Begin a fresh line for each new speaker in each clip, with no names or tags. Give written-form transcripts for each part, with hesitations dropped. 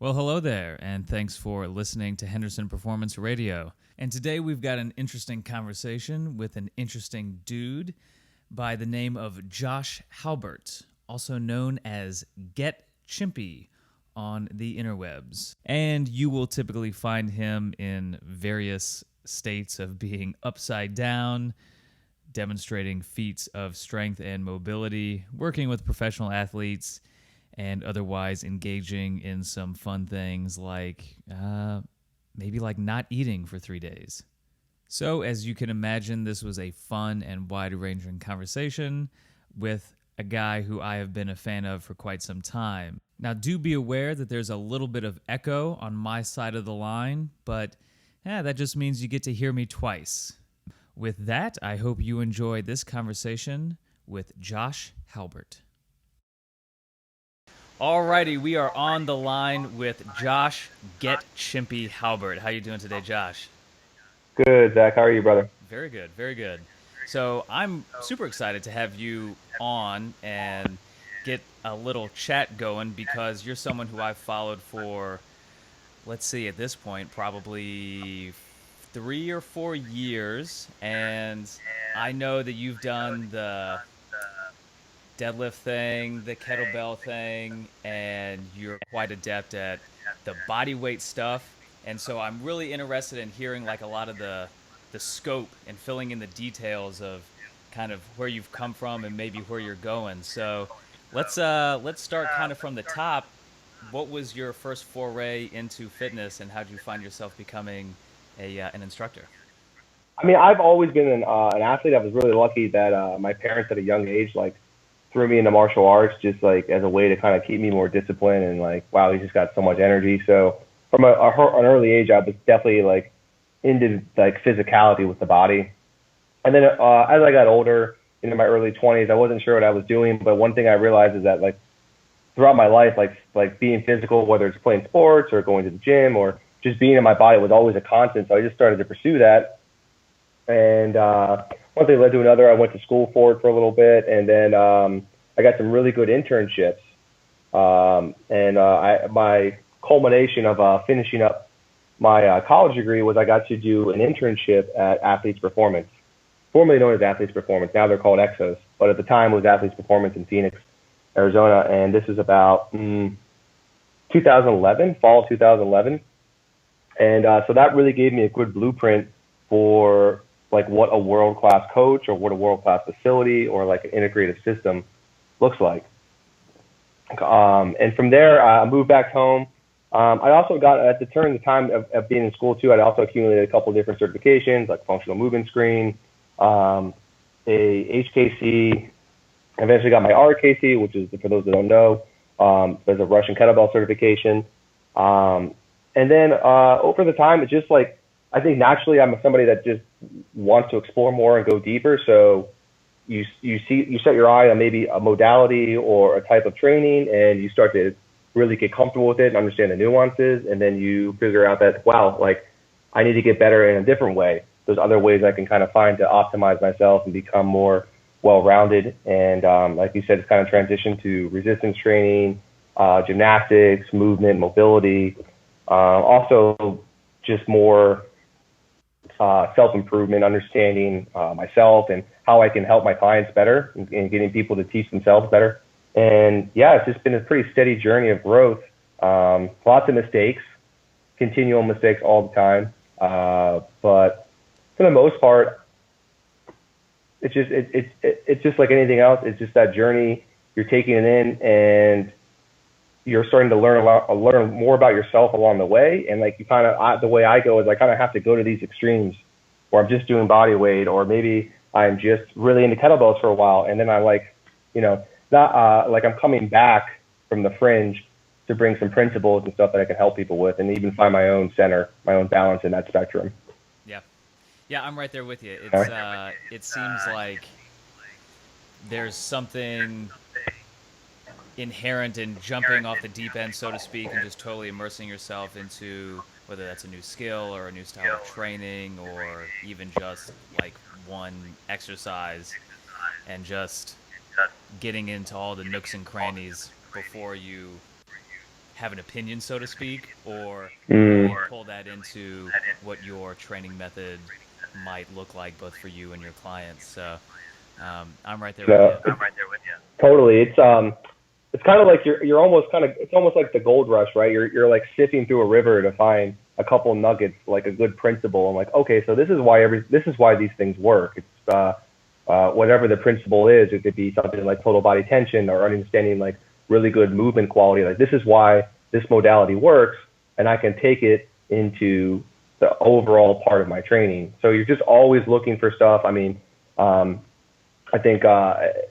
Well, hello there, and thanks for listening to Henderson Performance Radio. And today we've got an interesting conversation with an interesting dude by the name of Josh Halbert, also known as Get Chimpy on the interwebs. And you will typically find him in various states of being upside down, demonstrating feats of strength and mobility, working with professional athletes, and otherwise engaging in some fun things like maybe like not eating for 3 days. So as you can imagine, this was a fun and wide-ranging conversation with a guy who I have been a fan of for quite some time. Now, do be aware that there's a little bit of echo on my side of the line, but that just means you get to hear me twice. With that, I hope you enjoy this conversation with Josh Halbert. Alrighty, we are on the line with Josh Get Chimpy Halbert. How you doing today, Josh?
Good, Zach. How are you, brother?
Very good, very good. So I'm super excited to have you on and get a little chat going because you're someone who I've followed for, let's see, at this point, probably 3 or 4 years. And I know that you've done the deadlift thing, the kettlebell thing, and you're quite adept at the body weight stuff. And so I'm really interested in hearing like a lot of the scope and filling in the details of kind of where you've come from and maybe where you're going. So let's start kind of from the top. What was your first foray into fitness, and how did you find yourself becoming an instructor?
I mean, I've always been an athlete. I was really lucky that my parents at a young age threw me into martial arts just like as a way to kind of keep me more disciplined and like, wow, he's just got so much energy. So from an early age, I was definitely like into like physicality with the body. And then as I got older, into my early 20s, I wasn't sure what I was doing. But one thing I realized is that like throughout my life, like being physical, whether it's playing sports or going to the gym or just being in my body was always a constant. So I just started to pursue that. And one thing led to another. I went to school for it for a little bit, and then I got some really good internships. My culmination of finishing up my college degree was I got to do an internship at Athletes Performance, formerly known as Athletes Performance. Now they're called Exos, but at the time it was Athletes Performance in Phoenix, Arizona. And this is about 2011, fall of 2011. And so that really gave me a good blueprint for like what a world-class coach or what a world-class facility or like an integrative system looks like. And from there, I moved back home. I also got, at the turn of the time of being in school too, I'd also accumulated a couple of different certifications like functional movement screen, a HKC, eventually got my RKC, which is, for those that don't know, there's a Russian kettlebell certification. And then over the time, it's just like, I think naturally I'm somebody that just wants to explore more and go deeper. So you set your eye on maybe a modality or a type of training, and you start to really get comfortable with it and understand the nuances. And then you figure out that, wow, like I need to get better in a different way. There's other ways I can kind of find to optimize myself and become more well-rounded. And like you said, it's kind of transitioned to resistance training, gymnastics, movement, mobility, also just more self-improvement, understanding myself and how I can help my clients better and getting people to teach themselves better. And yeah, it's just been a pretty steady journey of growth. Lots of mistakes, continual mistakes all the time. But for the most part, it's just like anything else. It's just that journey. You're taking it in, and you're starting to learn more about yourself along the way. And like you kind of, the way I go is I kind of have to go to these extremes where I'm just doing body weight, or maybe I'm just really into kettlebells for a while. And then I like, not like I'm coming back from the fringe to bring some principles and stuff that I can help people with, and even find my own center, my own balance in that spectrum.
Yeah. Yeah, I'm right there with you.
Okay.
It seems like there's something inherent in jumping off the deep end, so to speak, and just totally immersing yourself into whether that's a new skill or a new style of training or even just like one exercise, and just getting into all the nooks and crannies before you have an opinion, so to speak, or pull that into what your training method might look like both for you and your clients. So I'm right there with you.
Totally. It's kind of like you're almost kind of, it's almost like the gold rush, right? You're like sifting through a river to find a couple nuggets, like a good principle. I'm like, okay, so this is why these things work. It's whatever the principle is. It could be something like total body tension or understanding like really good movement quality. Like this is why this modality works, and I can take it into the overall part of my training. So you're just always looking for stuff. I mean, I think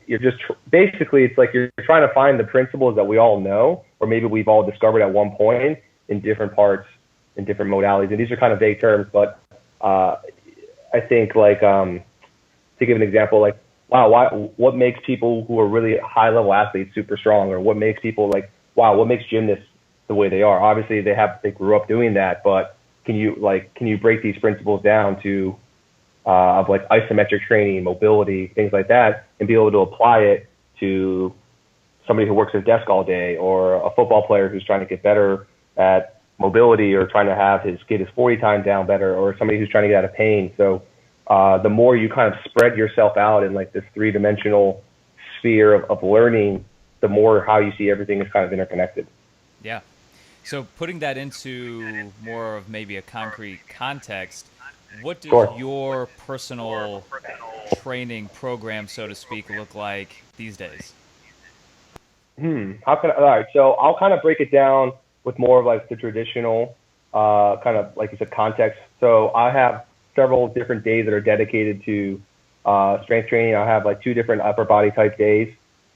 you're just basically, it's like you're trying to find the principles that we all know, or maybe we've all discovered at one point in different parts, in different modalities. And these are kind of vague terms, but I think like, to give an example, like, wow, what makes people who are really high level athletes super strong, or what makes people like, wow, what makes gymnasts the way they are? Obviously they grew up doing that, but can you break these principles down to of like isometric training, mobility, things like that, and be able to apply it to somebody who works at a desk all day, or a football player who's trying to get better at mobility, or trying to get his 40 time down better, or somebody who's trying to get out of pain. So the more you kind of spread yourself out in like this 3-dimensional sphere of learning, the more how you see everything is kind of interconnected.
Yeah. So putting that into more of maybe a concrete context, what does your personal training program, so to speak, look like these days?
All right. So I'll kind of break it down with more of like the traditional kind of like it's a context. So I have several different days that are dedicated to strength training. I have like 2 different upper body type days,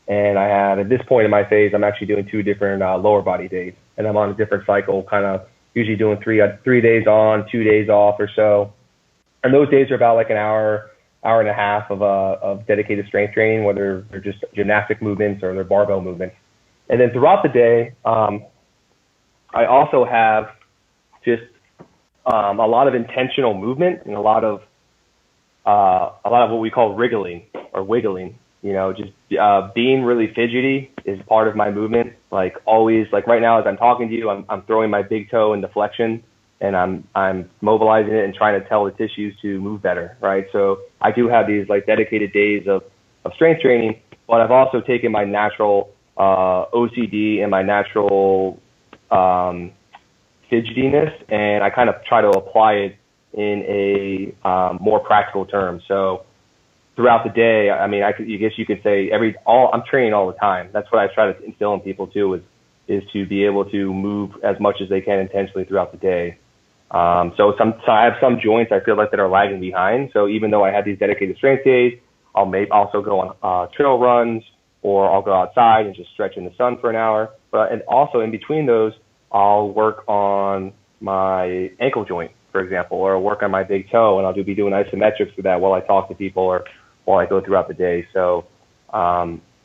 and I have, at this point in my phase, I'm actually doing 2 different lower body days, and I'm on a different cycle, kind of usually doing 3 days on, 2 days off or so. And those days are about like an hour and a half of dedicated strength training, whether they're just gymnastic movements or they're barbell movements. And then throughout the day, I also have just a lot of intentional movement and a lot of what we call wriggling or wiggling. You know, just being really fidgety is part of my movement. Like always, like right now as I'm talking to you, I'm throwing my big toe into flexion, and I'm mobilizing it and trying to tell the tissues to move better, right? So I do have these like dedicated days of strength training, but I've also taken my natural OCD and my natural fidgetiness, and I kind of try to apply it in a more practical term. So throughout the day, I mean, I guess you could say I'm training all the time. That's what I try to instill in people too, is to be able to move as much as they can intentionally throughout the day. So I have some joints I feel like that are lagging behind. So even though I have these dedicated strength days, I'll also go on trail runs, or I'll go outside and just stretch in the sun for an hour. And also in between those, I'll work on my ankle joint, for example, or I'll work on my big toe, and I'll be doing isometrics for that while I talk to people or while I go throughout the day. So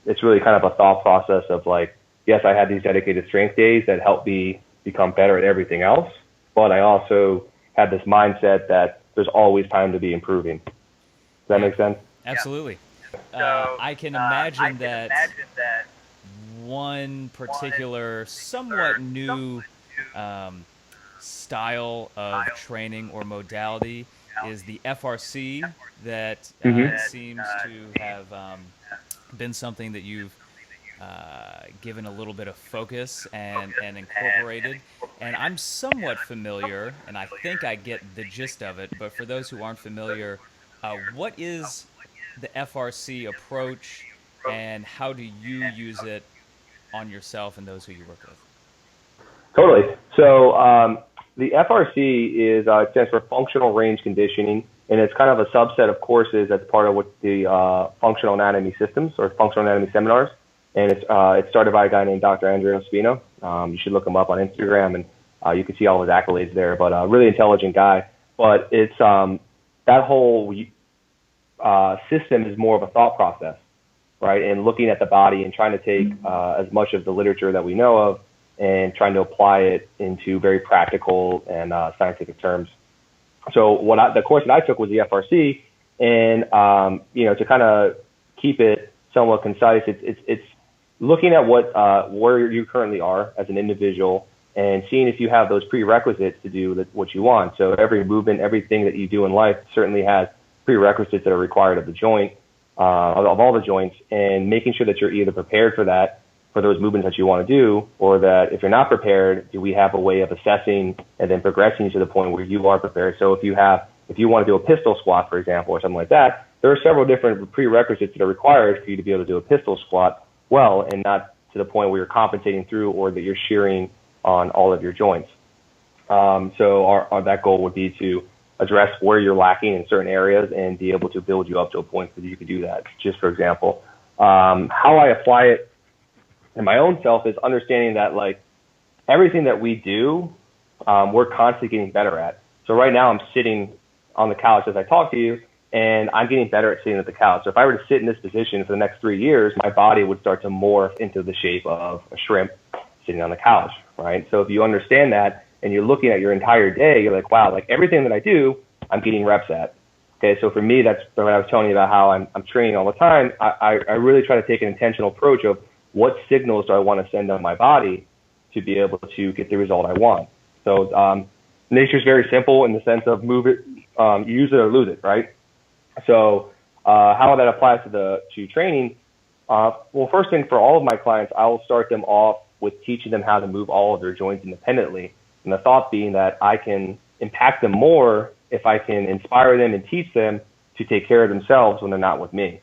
it's really kind of a thought process of like, yes, I have these dedicated strength days that help me become better at everything else, but I also have this mindset that there's always time to be improving. Does that make sense?
Absolutely. I can imagine that one particular somewhat new style of training or modality is the FRC that seems to have been something that you've given a little bit of focus and incorporated. And I'm somewhat familiar, and I think I get the gist of it, but for those who aren't familiar, what is the FRC approach, and how do you use it on yourself and those who you work with?
Totally. So the FRC it stands for Functional Range Conditioning, and it's kind of a subset of courses that's part of what the Functional Anatomy Systems or Functional Anatomy Seminars. And it's started by a guy named Dr. Andrea Spino. You should look him up on Instagram, and you can see all his accolades there. But a really intelligent guy. But it's that whole system is more of a thought process, right? And looking at the body and trying to take as much of the literature that we know of and trying to apply it into very practical and scientific terms. So the course that I took was the FRC, and to kind of keep it somewhat concise, looking at where you currently are as an individual and seeing if you have those prerequisites to do what you want. So every movement, everything that you do in life certainly has prerequisites that are required of the joint, of all the joints, and making sure that you're either prepared for that, for those movements that you want to do, or that if you're not prepared, do we have a way of assessing and then progressing to the point where you are prepared? So if you want to do a pistol squat, for example, or something like that, there are several different prerequisites that are required for you to be able to do a pistol squat well, and not to the point where you're compensating through or that you're shearing on all of your joints. So that goal would be to address where you're lacking in certain areas and be able to build you up to a point that you could do that. Just for example, how I apply it in my own self is understanding that like everything that we do, we're constantly getting better at. So right now I'm sitting on the couch as I talk to you, and I'm getting better at sitting at the couch. So if I were to sit in this position for the next 3 years, my body would start to morph into the shape of a shrimp sitting on the couch, right? So if you understand that and you're looking at your entire day, you're like, wow, like everything that I do, I'm getting reps at. Okay, so for me, that's what I was telling you about how I'm training all the time. I really try to take an intentional approach of what signals do I want to send on my body to be able to get the result I want. So nature's very simple in the sense of move it, use it or lose it, right? So how that applies to training, well, first thing for all of my clients, I will start them off with teaching them how to move all of their joints independently. And the thought being that I can impact them more if I can inspire them and teach them to take care of themselves when they're not with me.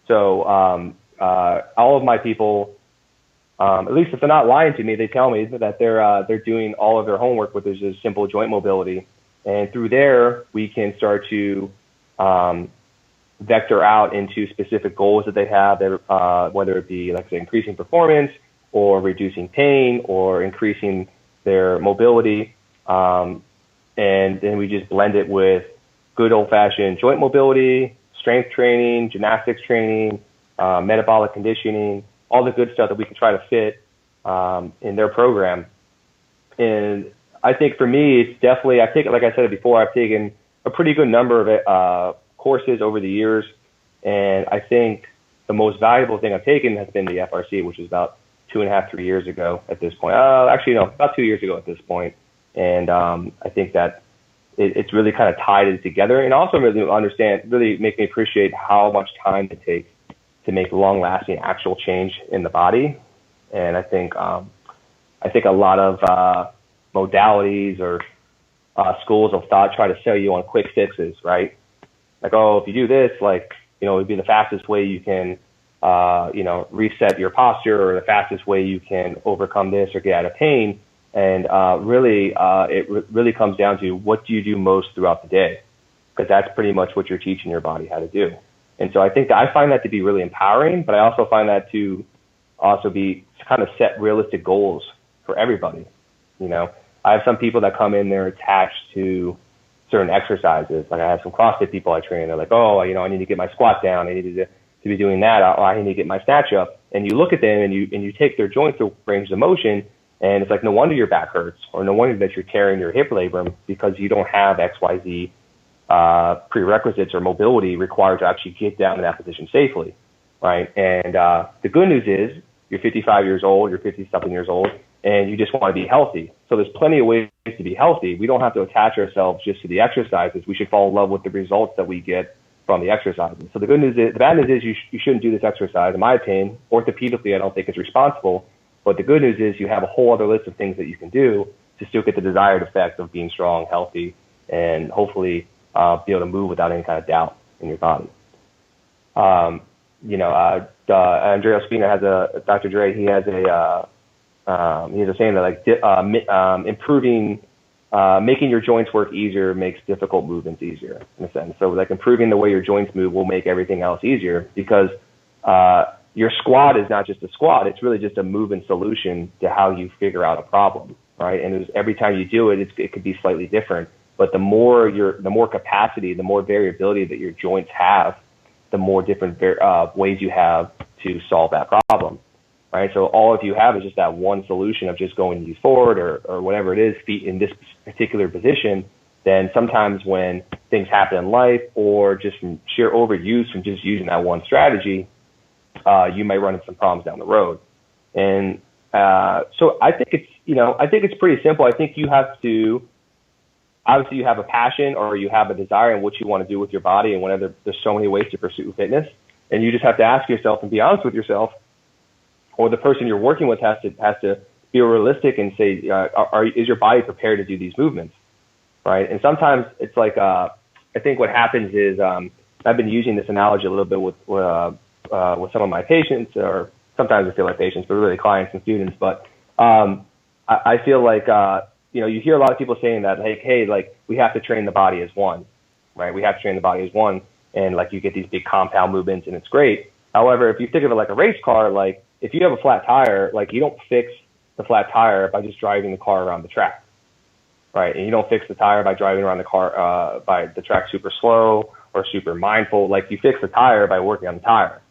So all of my people, at least if they're not lying to me, they tell me that they're doing all of their homework with just simple joint mobility. And through there, we can start to vector out into specific goals that they have, whether it be, like I say, increasing performance or reducing pain or increasing their mobility. And then we just blend it with good old-fashioned joint mobility, strength training, gymnastics training, metabolic conditioning, all the good stuff that we can try to fit in their program. And I think for me, it's definitely, like I said before, I've taken a pretty good number of courses over the years. And I think the most valuable thing I've taken has been the FRC, which is about 2.5, 3 years ago at this point. Actually, no, about 2 years ago at this point. And I think that it's really kind of tied it together, and also really make me appreciate how much time it takes to make long-lasting actual change in the body. And I think a lot of modalities or schools of thought try to sell you on quick fixes, right? Like, oh, if you do this, like, it'd be the fastest way you can, reset your posture, or the fastest way you can overcome this or get out of pain. And it really comes down to what do you do most throughout the day, because that's pretty much what you're teaching your body how to do. And so I think that I find that to be really empowering, but I also find that to also be kind of set realistic goals for everybody. I have some people that come in, they're attached to certain exercises. Like I have some CrossFit people I train. They're like, oh, I need to get my squat down. I need to be doing that. I need to get my snatch up. And you look at them and you take their joints to range of motion, and it's like, no wonder your back hurts, or no wonder that you're tearing your hip labrum, because you don't have XYZ prerequisites or mobility required to actually get down to that position safely, right? And the good news is you're 55 years old, you're 50-something years old, and you just want to be healthy. So there's plenty of ways to be healthy. We don't have to attach ourselves just to the exercises. We should fall in love with the results that we get from the exercises. So the bad news is you shouldn't do this exercise. In my opinion, orthopedically, I don't think it's responsible. But the good news is you have a whole other list of things that you can do to still get the desired effect of being strong, healthy, and hopefully be able to move without any kind of doubt in your body. Andrea Spina has Dr. Dre, he has a saying that improving, making your joints work easier makes difficult movements easier, in a sense. So like improving the way your joints move will make everything else easier, because your squat is not just a squat. It's really just a movement solution to how you figure out a problem, right? And every time you do it, it could be slightly different. But the more capacity, the more variability that your joints have, the more different ways you have to solve that problem, right? So all if you have is just that one solution of just going you forward or whatever it is, feet in this particular position, then sometimes when things happen in life, or just from sheer overuse from just using that one strategy, you might run into some problems down the road. And so I think it's pretty simple. I think you have to, obviously you have a passion or you have a desire in what you want to do with your body, and whenever there's so many ways to pursue fitness, and you just have to ask yourself and be honest with yourself, or the person you're working with has to be realistic and say, is your body prepared to do these movements, right? And sometimes it's like, I think what happens is, I've been using this analogy a little bit with some of my patients, or sometimes I feel like patients, but really clients and students. But I feel like, you hear a lot of people saying that, like, hey, like, we have to train the body as one, right? We have to train the body as one. And like, you get these big compound movements and it's great. However, if you think of it like a race car, like if you have a flat tire, like you don't fix the flat tire by just driving the car around the track, right? And you don't fix the tire by driving around the car, by the track super slow or super mindful. Like, you fix the tire by working on the tire,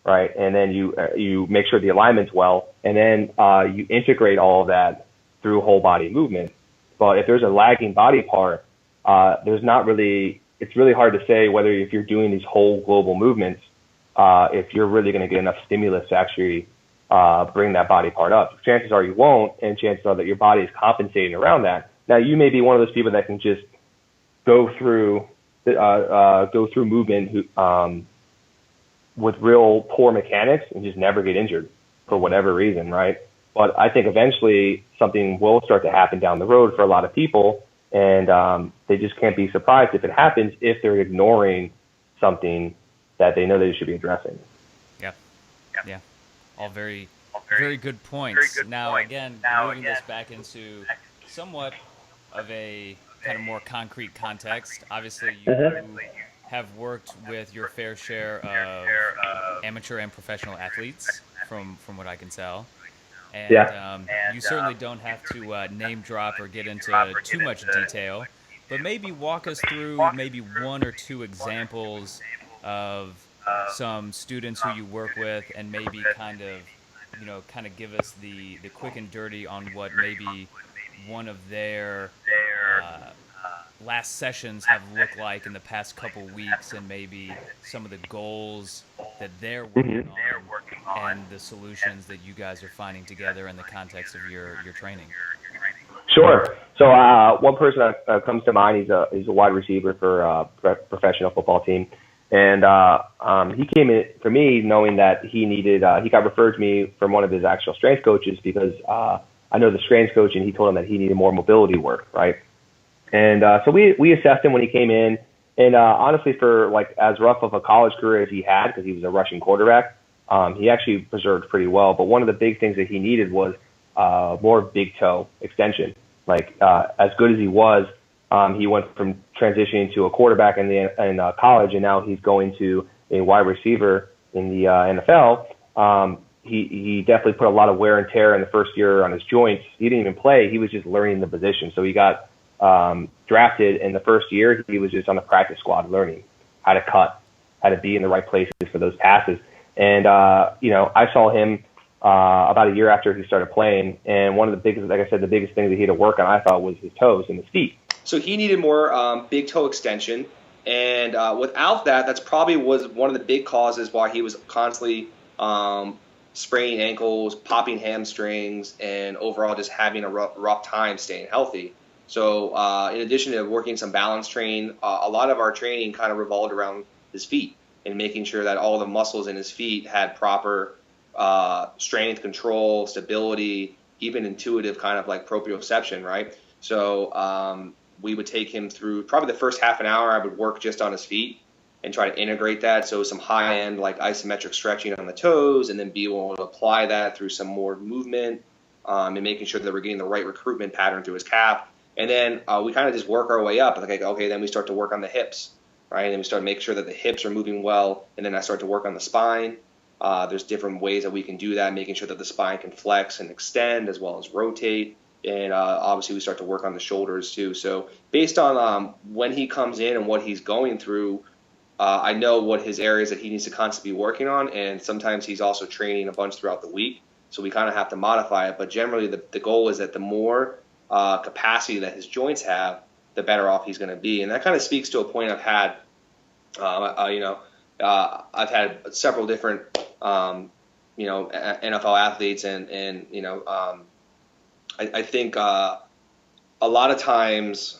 right? And then you make sure the alignment's well, and then you integrate all of that through whole body movement. But if there's a lagging body part, it's really hard to say whether, if you're doing these whole global movements, if you're really going to get enough stimulus to actually bring that body part up. Chances are you won't, and chances are that your body is compensating around that. Now, you may be one of those people that can just go through movement with real poor mechanics and just never get injured for whatever reason, right? But I think eventually something will start to happen down the road for a lot of people, and they just can't be surprised if it happens, if they're ignoring something that they know they should be addressing.
Yeah. All very good points. Now, again, moving this back into somewhat of a kind of more concrete context, obviously you have worked with your fair share of amateur and professional athletes, from what I can tell. And you certainly don't have to name drop or get into too much detail, but maybe walk us through maybe one or two examples of some students who you work with, and maybe kind of give us the quick and dirty on what maybe one of their last sessions have looked like in the past couple weeks, and maybe some of the goals that they're working on, and the solutions that you guys are finding together in the context of your training.
Sure. So one person that comes to mind, he's a wide receiver for a professional football team. And he came in for me knowing that he got referred to me from one of his actual strength coaches, because I know the strength coach, and he told him that he needed more mobility work, right? And so we assessed him when he came in. And honestly, for like as rough of a college career as he had, because he was a rushing quarterback, he actually preserved pretty well. But one of the big things that he needed was more big toe extension. Like as good as he was, he went from transitioning to a quarterback in college, and now he's going to a wide receiver in the NFL. He definitely put a lot of wear and tear in the first year on his joints. He didn't even play. He was just learning the position. So he got drafted in the first year. He was just on the practice squad learning how to cut, how to be in the right places for those passes. And, I saw him about a year after he started playing. And one of the biggest, like I said, the biggest thing that he had to work on, I thought, was his toes and his feet.
So he needed more big toe extension. And without that, that's probably was one of the big causes why he was constantly spraining ankles, popping hamstrings, and overall just having a rough time staying healthy. So in addition to working some balance training, a lot of our training kind of revolved around his feet and making sure that all the muscles in his feet had proper strength, control, stability, even intuitive kind of like proprioception, right? So we would take him through probably the first half an hour. I would work just on his feet and try to integrate that. So some high-end like isometric stretching on the toes, and then be able to apply that through some more movement and making sure that we're getting the right recruitment pattern through his calf. And then we kind of just work our way up. Like, okay, then we start to work on the hips, right? And then we start to make sure that the hips are moving well. And then I start to work on the spine. There's different ways that we can do that, making sure that the spine can flex and extend as well as rotate. And obviously we start to work on the shoulders too. So based on when he comes in and what he's going through, I know what his areas that he needs to constantly be working on. And sometimes he's also training a bunch throughout the week. So we kind of have to modify it. But generally the goal is that the more capacity that his joints have, the better off he's going to be. And that kind of speaks to a point I've had. I've had several different NFL athletes, and I think a lot of times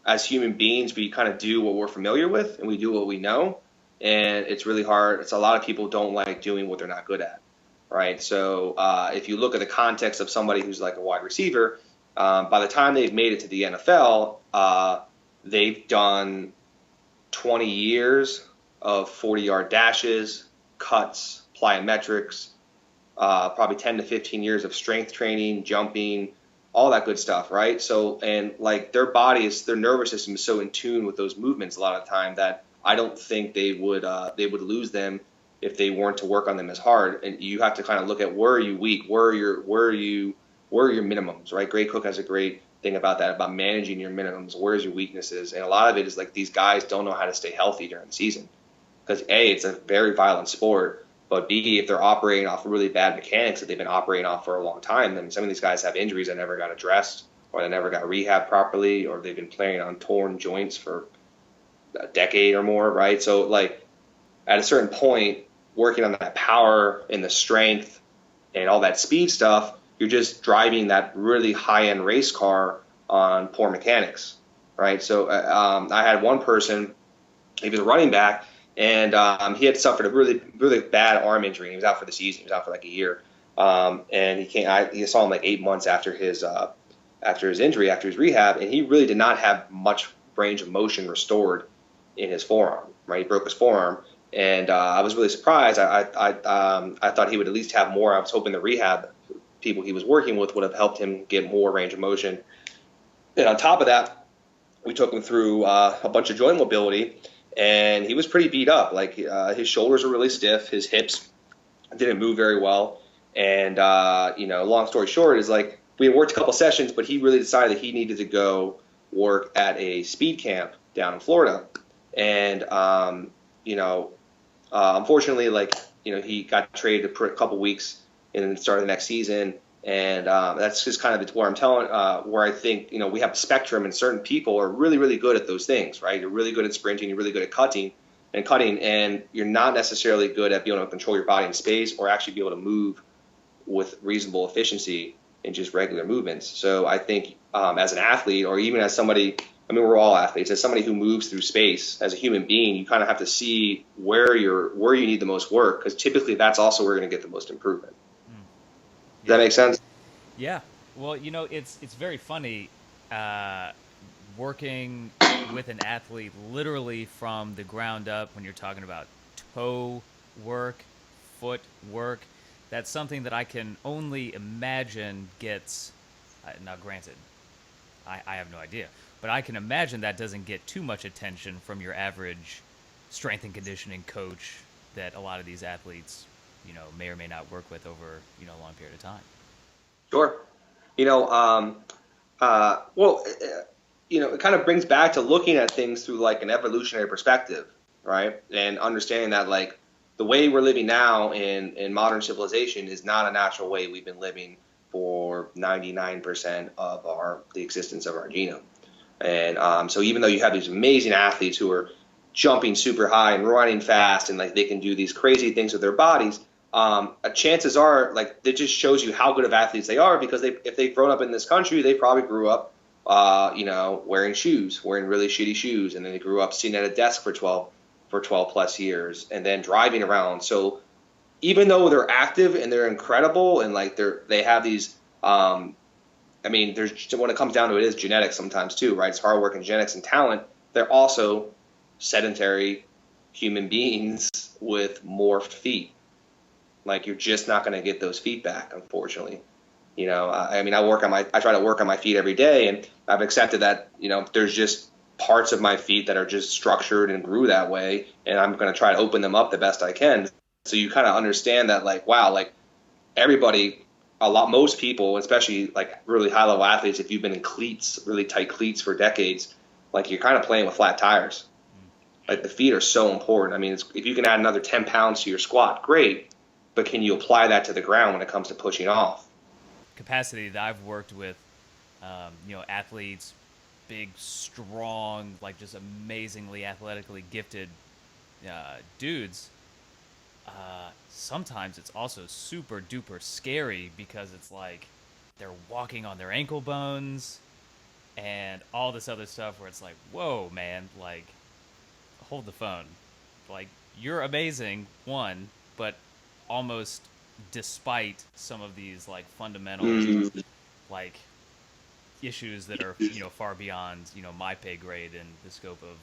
as human beings, we kind of do what we're familiar with and we do what we know. And it's really hard. It's a lot of people don't like doing what they're not good at. Right. So if you look at the context of somebody who's like a wide receiver, by the time they've made it to the NFL, they've done 20 years of 40-yard dashes, cuts, plyometrics, probably 10 to 15 years of strength training, jumping, all that good stuff, right? So, and like their nervous system is so in tune with those movements a lot of the time that I don't think they would lose them if they weren't to work on them as hard. And you have to kind of look at where are you weak, where are your minimums, right? Gray Cook has a great thing about that, about managing your minimums. Where's your weaknesses? And a lot of it is like these guys don't know how to stay healthy during the season because A, it's a very violent sport. But B, if they're operating off really bad mechanics that they've been operating off for a long time, then some of these guys have injuries that never got addressed, or they never got rehabbed properly, or they've been playing on torn joints for a decade or more, right? So, like, at a certain point, working on that power and the strength and all that speed stuff, you're just driving that really high-end race car on poor mechanics, right? So I had one person, he was a running back, and he had suffered a really, really bad arm injury. He was out for the season. He was out for like a year. And he saw him like 8 months after his injury, after his rehab, and he really did not have much range of motion restored in his forearm. Right, he broke his forearm, and I was really surprised. I thought he would at least have more. I was hoping the rehab people he was working with would have helped him get more range of motion. And on top of that, we took him through a bunch of joint mobility. And he was pretty beat up. Like his shoulders were really stiff. His hips didn't move very well. And, long story short is like we had worked a couple sessions, but he really decided that he needed to go work at a speed camp down in Florida. And, unfortunately, he got traded a couple weeks and then started the next season. And that's just kind of where I'm telling, where I think, we have a spectrum and certain people are really, really good at those things, right? You're really good at sprinting, you're really good at cutting, and you're not necessarily good at being able to control your body in space or actually be able to move with reasonable efficiency in just regular movements. So I think as an athlete or even as somebody, we're all athletes, as somebody who moves through space as a human being, you kind of have to see where you need the most work because typically that's also where you're going to get the most improvement. Does that make sense?
Yeah. Well, it's very funny working with an athlete literally from the ground up when you're talking about toe work, foot work. That's something that I can only imagine gets, now granted, I have no idea, but I can imagine that doesn't get too much attention from your average strength and conditioning coach that a lot of these athletes may or may not work with over, a long period of time.
Sure. It kind of brings back to looking at things through like an evolutionary perspective, right? And understanding that like the way we're living now in modern civilization is not a natural way we've been living for 99% of the existence of our genome. And so even though you have these amazing athletes who are jumping super high and running fast and like they can do these crazy things with their bodies, chances are like it just shows you how good of athletes they are because if they've grown up in this country, they probably grew up, wearing really shitty shoes, and then they grew up sitting at a desk for 12 plus years and then driving around. So even though they're active and they're incredible and like they have these, there's when it comes down to it is genetics sometimes too, right? It's hard work and genetics and talent. They're also sedentary human beings with morphed feet. Like you're just not going to get those feet back, unfortunately. I try to work on my feet every day, and I've accepted that, there's just parts of my feet that are just structured and grew that way, and I'm going to try to open them up the best I can. So you kind of understand that, like, wow, like everybody, most people, especially like really high level athletes, if you've been in cleats, really tight cleats for decades, like you're kind of playing with flat tires. Like the feet are so important. If you can add another 10 pounds to your squat, great. But can you apply that to the ground when it comes to pushing off?
Capacity that I've worked with, athletes, big, strong, like just amazingly athletically gifted dudes, sometimes it's also super duper scary because it's like they're walking on their ankle bones and all this other stuff where it's like, whoa, man, like, hold the phone. Like, you're amazing, one, but almost despite some of these, like, fundamental, like, issues that are, far beyond, my pay grade and the scope of,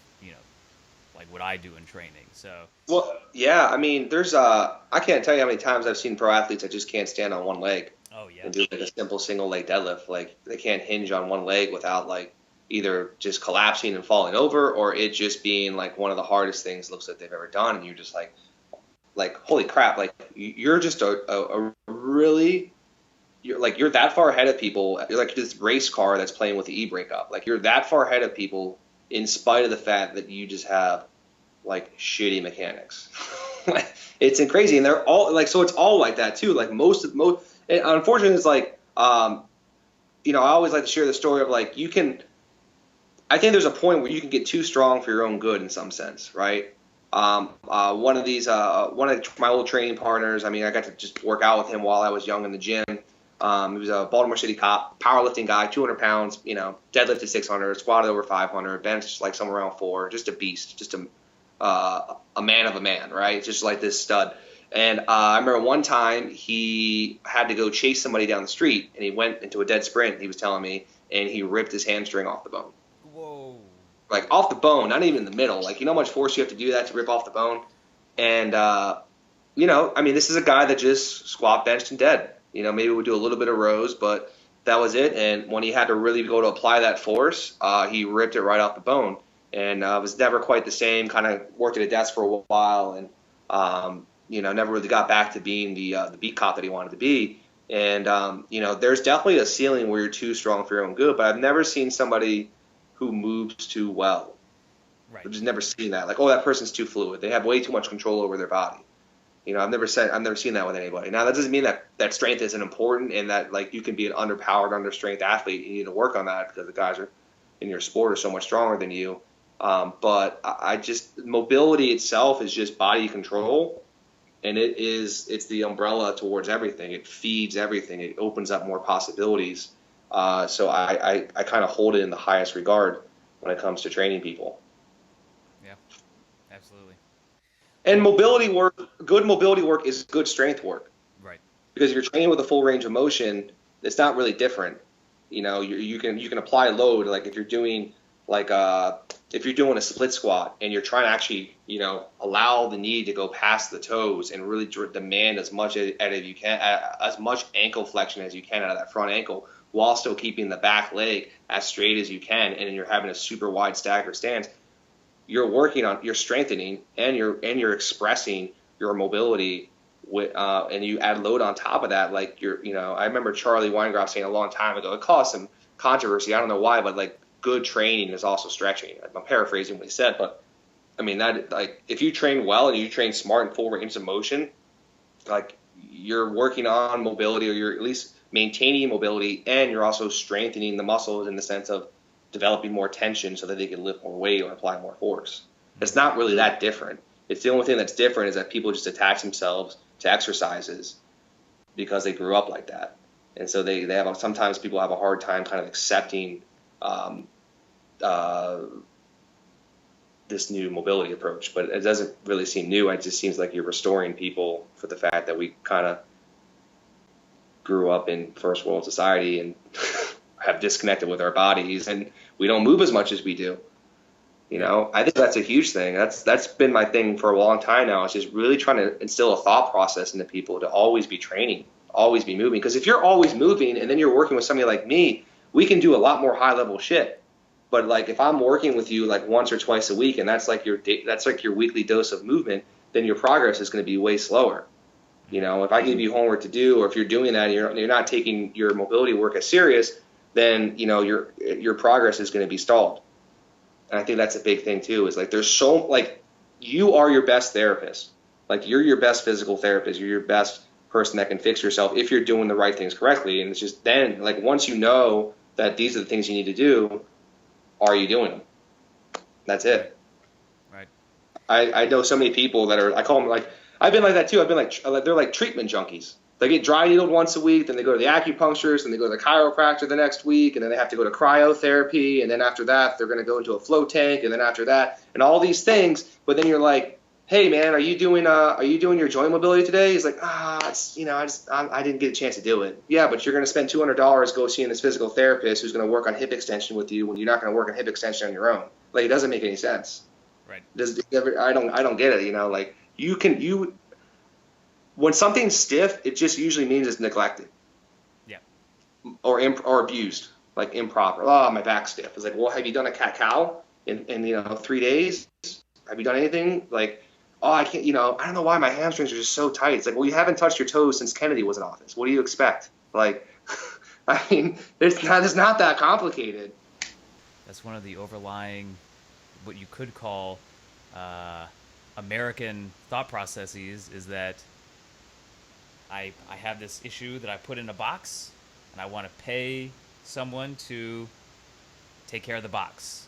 like what I do in training. So,
Well, yeah, I mean, there's I can't tell you how many times I've seen pro athletes that just can't stand on one leg
oh, yeah.
and do like a simple single leg deadlift. Like they can't hinge on one leg without like either just collapsing and falling over, or it just being like one of the hardest things looks like they've ever done, and you're just like holy crap, like you're just a really you're that far ahead of people. You're like this race car that's playing with the e-brake up. Like you're that far ahead of people in spite of the fact that you just have like shitty mechanics. It's crazy, and they're all like, so it's all like that too. Like most, and unfortunately, it's like, I always like to share the story of like I think there's a point where you can get too strong for your own good in some sense, right? One of my old training partners, I mean, I got to just work out with him while I was young in the gym. He was a Baltimore City cop, powerlifting guy, 200 pounds, deadlifted 600, squatted over 500, benched like somewhere around 4, just a beast, just a man of a man, right? Just like this stud. And I remember one time he had to go chase somebody down the street, and he went into a dead sprint, he was telling me, and he ripped his hamstring off the bone.
Whoa.
Like off the bone, not even in the middle. Like, you know how much force you have to do that to rip off the bone? And, I mean, this is a guy that just squat, benched, and dead. Maybe would do a little bit of rows, but that was it. And when he had to really go to apply that force, he ripped it right off the bone. And was never quite the same, kind of worked at a desk for a while, and, never really got back to being the beat cop that he wanted to be. And, there's definitely a ceiling where you're too strong for your own good, but I've never seen somebody who moves too well.
Right.
I've just never seen that. Like, oh, that person's too fluid. They have way too much control over their body. I've never seen that with anybody. Now, that doesn't mean that strength isn't important and that, like, you can be an underpowered, understrength athlete. You need to work on that because the guys in your sport are so much stronger than you. But mobility itself is just body control, and it's the umbrella towards everything. It feeds everything. It opens up more possibilities. So I kind of hold it in the highest regard when it comes to training people.
Yeah, absolutely.
And good mobility work is good strength work. Right. Because if you're training with a full range of motion, it's not really different. You can apply load. Like if you're doing if you're doing a split squat and you're trying to actually, allow the knee to go past the toes and really demand as much as much ankle flexion as you can out of that front ankle, while still keeping the back leg as straight as you can, and you're having a super wide stagger stance, you're strengthening and you're expressing your mobility and you add load on top of that. Like I remember Charlie Weingroff saying a long time ago, it caused some controversy. I don't know why, but like good training is also stretching. I'm paraphrasing what he said, but I mean that like if you train well and you train smart and full range of motion, like you're working on mobility, or you're at least maintaining mobility, and you're also strengthening the muscles in the sense of developing more tension so that they can lift more weight or apply more force. It's not really that different. It's the only thing that's different is that people just attach themselves to exercises because they grew up like that. And so sometimes people have a hard time kind of accepting this new mobility approach, but it doesn't really seem new. It just seems like you're restoring people for the fact that we kind of grew up in first world society and have disconnected with our bodies, and we don't move as much as we do. I think that's a huge thing. That's been my thing for a long time now. It's just really trying to instill a thought process into people to always be training, always be moving. Because if you're always moving and then you're working with somebody like me, we can do a lot more high level shit. But like if I'm working with you like once or twice a week, and that's like your weekly dose of movement, then your progress is going to be way slower. If I give you homework to do, or if you're doing that and you're not taking your mobility work as serious, then your progress is going to be stalled. And I think that's a big thing too. Is like you are your best therapist. Like you're your best physical therapist. You're your best person that can fix yourself if you're doing the right things correctly. And it's just then like once you know that these are the things you need to do, are you doing them? That's it.
Right.
I know so many people that are, I call them like, I've been like that too. I've been like they're like treatment junkies. They get dry needled once a week, then they go to the acupuncturist, then they go to the chiropractor the next week, and then they have to go to cryotherapy, and then after that they're going to go into a float tank, and then after that, and all these things. But then you're like, hey man, are you doing your joint mobility today? He's like, it's, I didn't get a chance to do it. Yeah, but you're going to spend $200 go seeing this physical therapist who's going to work on hip extension with you when you're not going to work on hip extension on your own. Like, it doesn't make any sense.
Right.
I don't get it. Like when something's stiff, it just usually means it's neglected.
Yeah.
Or abused, like improper. Oh, my back's stiff. It's like, well, have you done a cat-cow in 3 days? Have you done anything? Like, oh, I can't, I don't know why my hamstrings are just so tight. It's like, well, you haven't touched your toes since Kennedy was in office. What do you expect? Like, I mean, it's not that complicated.
That's one of the overlying, what you could call American thought processes, is that I have this issue that I put in a box, and I want to pay someone to take care of the box.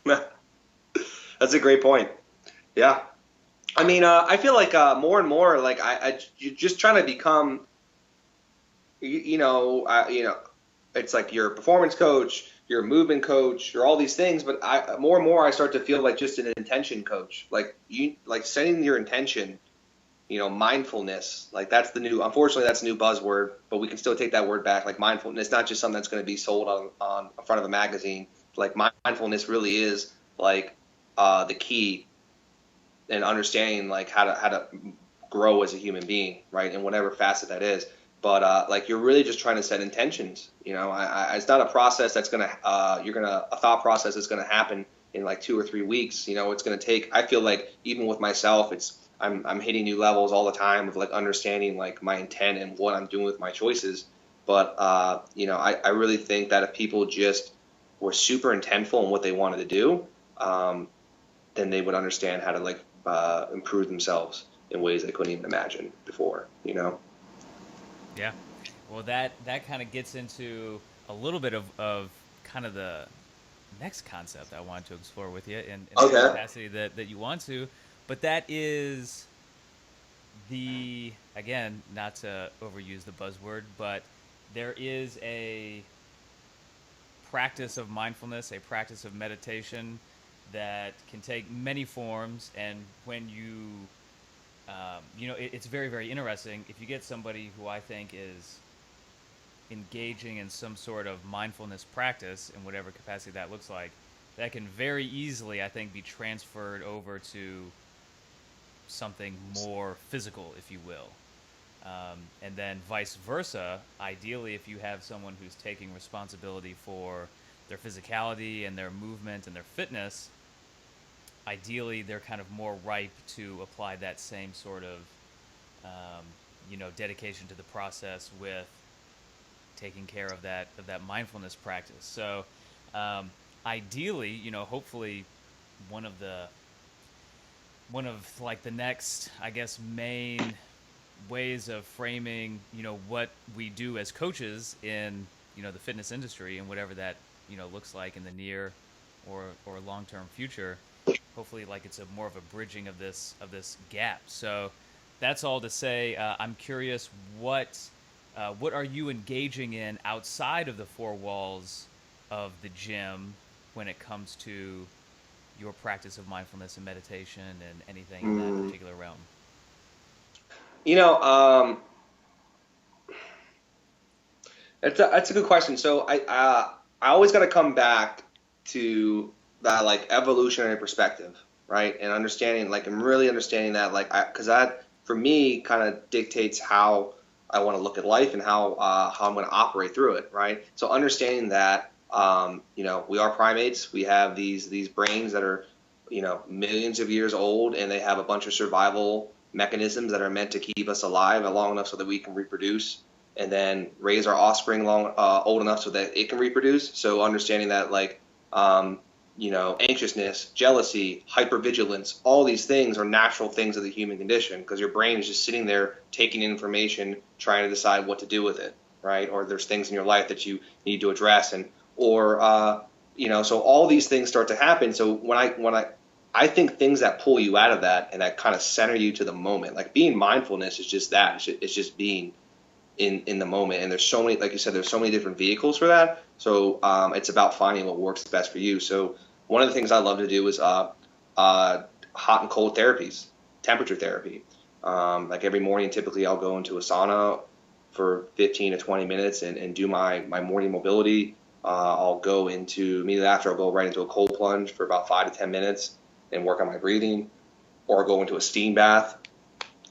That's a great point. Yeah. I mean, I feel like more and more, like you're just trying to become, it's like you're a performance coach, you're a movement coach, you're all these things, but more and more I start to feel like just an intention coach. Like setting your intention, mindfulness, like unfortunately that's the new buzzword, but we can still take that word back. Like mindfulness, not just something that's going to be sold on front of a magazine. Like mindfulness really is like the key in understanding like how to grow as a human being, right? In whatever facet that is. But like you're really just trying to set intentions. It's not a process that's a thought process that's gonna happen in like 2 or 3 weeks. It's gonna take. I feel like even with myself, I'm hitting new levels all the time of like understanding like my intent and what I'm doing with my choices. But I really think that if people just were super intentful in what they wanted to do, then they would understand how to like improve themselves in ways they couldn't even imagine before.
Yeah. Well, that kind of gets into a little bit of kind of the next concept I wanted to explore with you in the capacity that you want to. But that is again, not to overuse the buzzword, but there is a practice of mindfulness, a practice of meditation that can take many forms. And when it's very, very interesting if you get somebody who I think is engaging in some sort of mindfulness practice in whatever capacity that looks like, that can very easily, I think, be transferred over to something more physical, if you will. And then vice versa, ideally, if you have someone who's taking responsibility for their physicality and their movement and their fitness, ideally they're kind of more ripe to apply that same sort of dedication to the process with taking care of that mindfulness practice. So ideally, hopefully one of like the next, I guess, main ways of framing what we do as coaches in the fitness industry and whatever that looks like in the near or long-term future, hopefully like it's more of a bridging of this gap. So that's all to say, I'm curious, what are you engaging in outside of the four walls of the gym when it comes to your practice of mindfulness and meditation and anything in that particular realm?
That's a good question. So I always got to come back to that like evolutionary perspective, right? And understanding, like, I'm really understanding that, like, because that for me kind of dictates how I want to look at life and how I'm going to operate through it, right? So understanding that, we are primates. We have these brains that are, millions of years old, and they have a bunch of survival mechanisms that are meant to keep us alive long enough so that we can reproduce and then raise our offspring old enough so that it can reproduce. So understanding that, like, anxiousness, jealousy, hypervigilance, all these things are natural things of the human condition because your brain is just sitting there taking in information, trying to decide what to do with it, right? Or there's things in your life that you need to address, so all these things start to happen. So when I I think things that pull you out of that and that kind of center you to the moment, like being mindfulness is just that. It's just being in the moment. And there's so many, like you said, there's so many different vehicles for that. So it's about finding what works best for you. So one of the things I love to do is hot and cold therapies, temperature therapy. Like every morning, typically I'll go into a sauna for 15 to 20 minutes and do my morning mobility. I'll go into, immediately after, I'll go right into a cold plunge for about 5 to 10 minutes and work on my breathing, or I'll go into a steam bath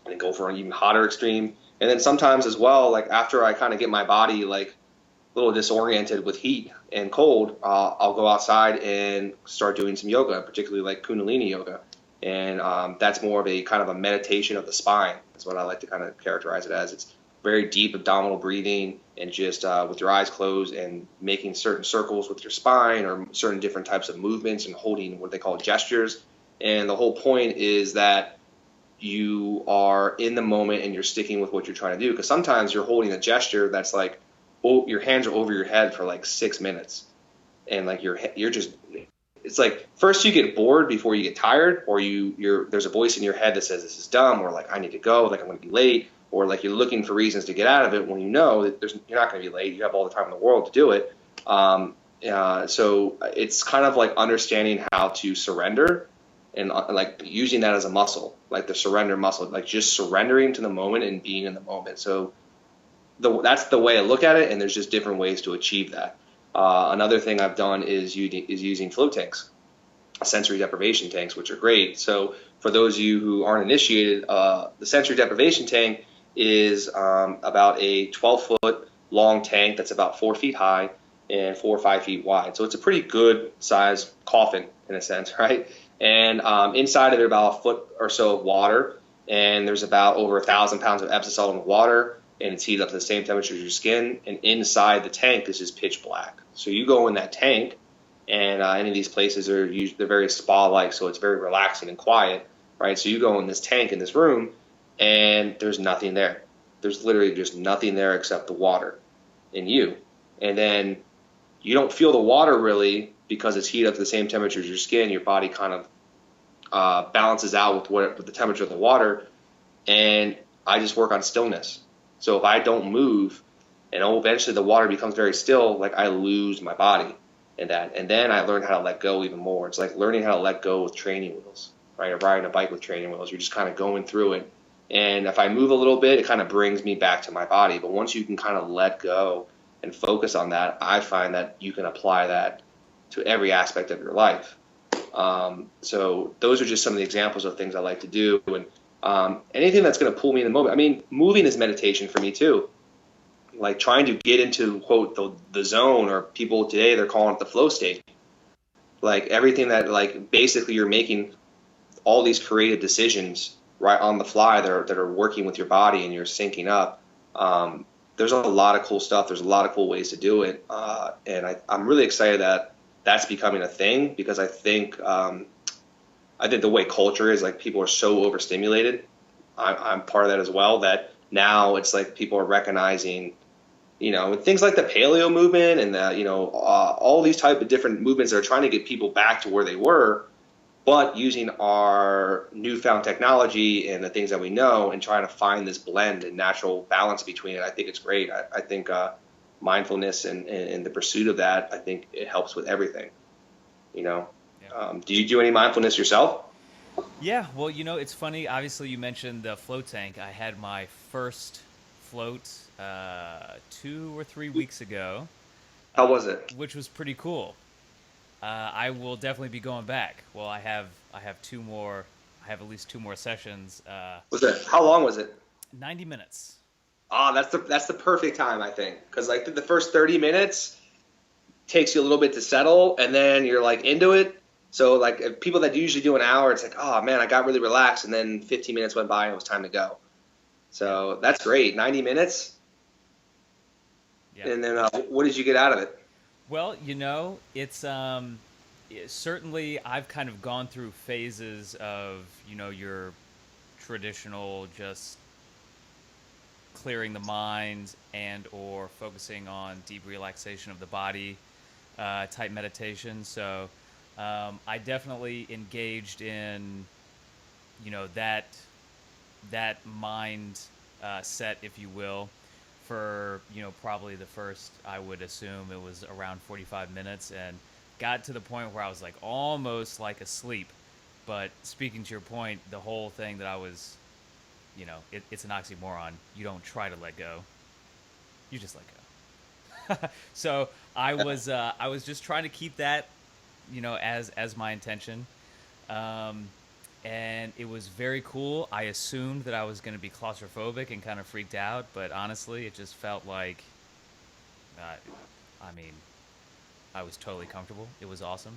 and go for an even hotter extreme. And then sometimes as well, like after I kind of get my body like a little disoriented with heat and cold, I'll go outside and start doing some yoga, particularly like Kundalini yoga. And that's more of a kind of a meditation of the spine. That's what I like to kind of characterize it as. It's very deep abdominal breathing and just with your eyes closed and making certain circles with your spine or certain different types of movements and holding what they call gestures. And the whole point is that you are in the moment and you're sticking with what you're trying to do. Because sometimes you're holding a gesture that's like, oh, your hands are over your head for like 6 minutes. And like you're just, it's like first you get bored before you get tired, or there's a voice in your head that says this is dumb, or like I need to go, like I'm going to be late, or like you're looking for reasons to get out of it when you know that you're not going to be late. You have all the time in the world to do it. So it's kind of like understanding how to surrender and like using that as a muscle, like the surrender muscle, like just surrendering to the moment and being in the moment. So that's the way I look at it, and there's just different ways to achieve that. Another thing I've done is using float tanks, sensory deprivation tanks, which are great. So for those of you who aren't initiated, the sensory deprivation tank is about a 12-foot long tank that's about 4 feet high and 4 or 5 feet wide. So it's a pretty good size coffin in a sense, right? And inside of it, about a foot or so of water, and there's about over 1,000 pounds of Epsom salt in the water, and it's heated up to the same temperature as your skin. And inside the tank is just pitch black. So you go in that tank, and any of these places they're very spa-like, so it's very relaxing and quiet, right? So you go in this tank in this room, and there's nothing there. There's literally just nothing there except the water and you. And then you don't feel the water really because it's heated up to the same temperature as your skin. Your body kind of balances out with the temperature of the water, and I just work on stillness. So if I don't move, and eventually the water becomes very still, like I lose my body in that. And then I learn how to let go even more. It's like learning how to let go with training wheels, right? Or riding a bike with training wheels. You're just kind of going through it. And if I move a little bit, it kind of brings me back to my body. But once you can kind of let go and focus on that, I find that you can apply that to every aspect of your life. So those are just some of the examples of things I like to do. And anything that's going to pull me in the moment. I mean, moving is meditation for me too. Like trying to get into, quote, the zone, or people today, they're calling it the flow state. Like everything that, like, basically you're making all these creative decisions right on the fly that are working with your body and you're syncing up. There's a lot of cool stuff. There's a lot of cool ways to do it. And I'm really excited that that's becoming a thing, because I think the way culture is, like, people are so overstimulated. I'm part of that as well, that now it's like people are recognizing, things like the paleo movement and all these type of different movements that are trying to get people back to where they were, but using our newfound technology and the things that we know and trying to find this blend and natural balance between it. I think it's great. I think mindfulness and the pursuit of that, I think it helps with everything. Yeah. Do you do any mindfulness yourself?
Yeah, well, it's funny. Obviously, you mentioned the float tank. I had my first float 2 or 3 weeks ago.
How was it?
Which was pretty cool. I will definitely be going back. Well, I have 2 more. I have at least 2 more sessions.
How long was it?
90 minutes.
That's the perfect time, I think, because like the first 30 minutes takes you a little bit to settle, and then you're like into it. So like if people that usually do an hour, it's like, oh man, I got really relaxed, and then 15 minutes went by and it was time to go. So that's great. 90 minutes. Yeah. And then what did you get out of it?
Well, it's certainly I've kind of gone through phases of, your traditional just clearing the mind and or focusing on deep relaxation of the body type meditation. So I definitely engaged in, that mind set, if you will, for probably the first, I would assume it was around 45 minutes, and got to the point where I was like almost like asleep. But speaking to your point, the whole thing that I was, it's an oxymoron. You don't try to let go, you just let go. So I was just trying to keep that, as my intention. And it was very cool. I assumed that I was going to be claustrophobic and kind of freaked out, but honestly, it just felt like, I was totally comfortable. It was awesome.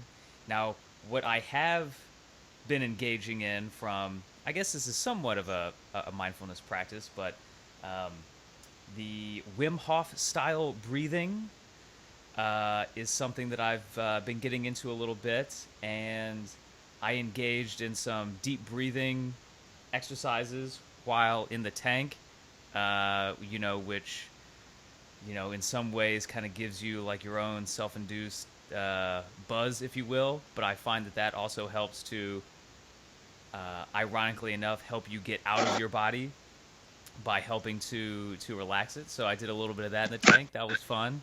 Now, what I have been engaging in from, I guess this is somewhat of a mindfulness practice, but the Wim Hof style breathing is something that I've been getting into a little bit, and I engaged in some deep breathing exercises while in the tank, which, in some ways kind of gives you like your own self-induced buzz, if you will. But I find that also helps to, ironically enough, help you get out of your body by helping to relax it. So I did a little bit of that in the tank. That was fun.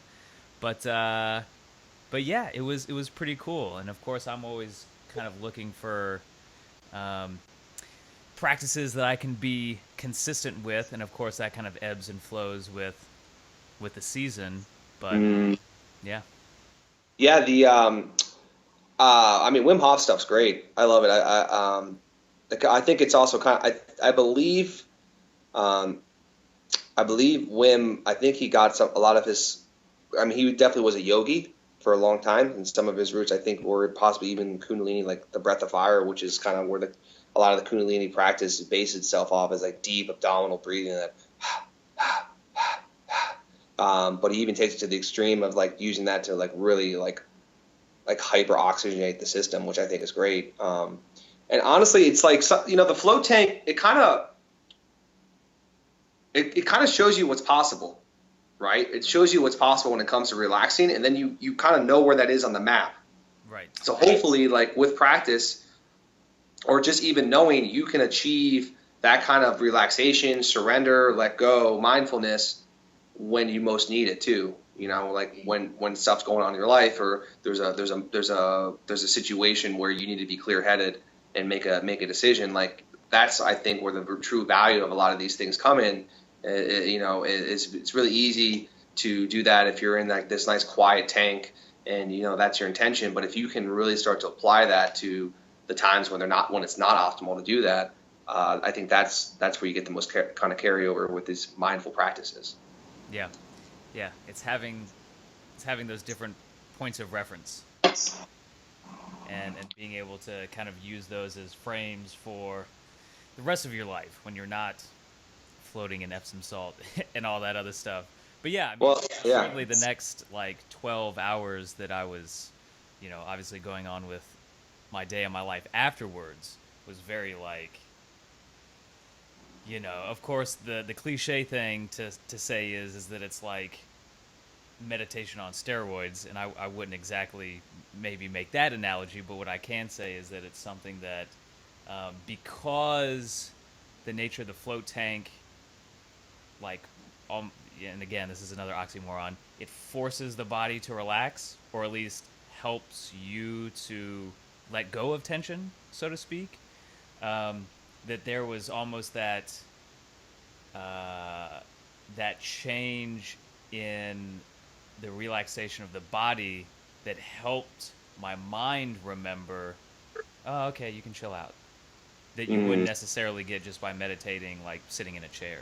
But yeah, it was pretty cool. And of course, I'm always kind of looking for practices that I can be consistent with, and of course that kind of ebbs and flows with the season. But yeah,
the Wim Hof stuff's great. I love it. I think it's also kind of, I believe Wim, I think he got a lot of his, he definitely was a yogi for a long time, and some of his roots I think were possibly even Kundalini, like the breath of fire, which is kind of where a lot of the Kundalini practice bases itself off as like deep abdominal breathing. That, but he even takes it to the extreme of like using that to like really like hyper oxygenate the system, which I think is great. And honestly, it's like, the float tank, it kind of shows you what's possible. Right? It shows you what's possible when it comes to relaxing, and then you kind of know where that is on the map.
Right.
So hopefully, like with practice, or just even knowing, you can achieve that kind of relaxation, surrender, let go, mindfulness when you most need it too. Like when stuff's going on in your life, or there's a situation where you need to be clear-headed and make a decision. Like that's, I think, where the true value of a lot of these things come in. It's really easy to do that if you're in like this nice quiet tank and that's your intention. But if you can really start to apply that to the times when it's not optimal to do that, I think that's where you get the most kind of carryover with these mindful practices.
Yeah, it's having those different points of reference, and being able to kind of use those as frames for the rest of your life when you're not floating in Epsom salt and all that other stuff. But yeah, certainly the next like 12 hours that I was, obviously going on with my day and my life afterwards was very like, of course the cliche thing to say is that it's like meditation on steroids, and I wouldn't exactly maybe make that analogy, but what I can say is that it's something that because the nature of the float tank, like, and again, this is another oxymoron, it forces the body to relax, or at least helps you to let go of tension, so to speak. That there was almost that change in the relaxation of the body that helped my mind remember, oh, okay, you can chill out. That you wouldn't necessarily get just by meditating, like sitting in a chair.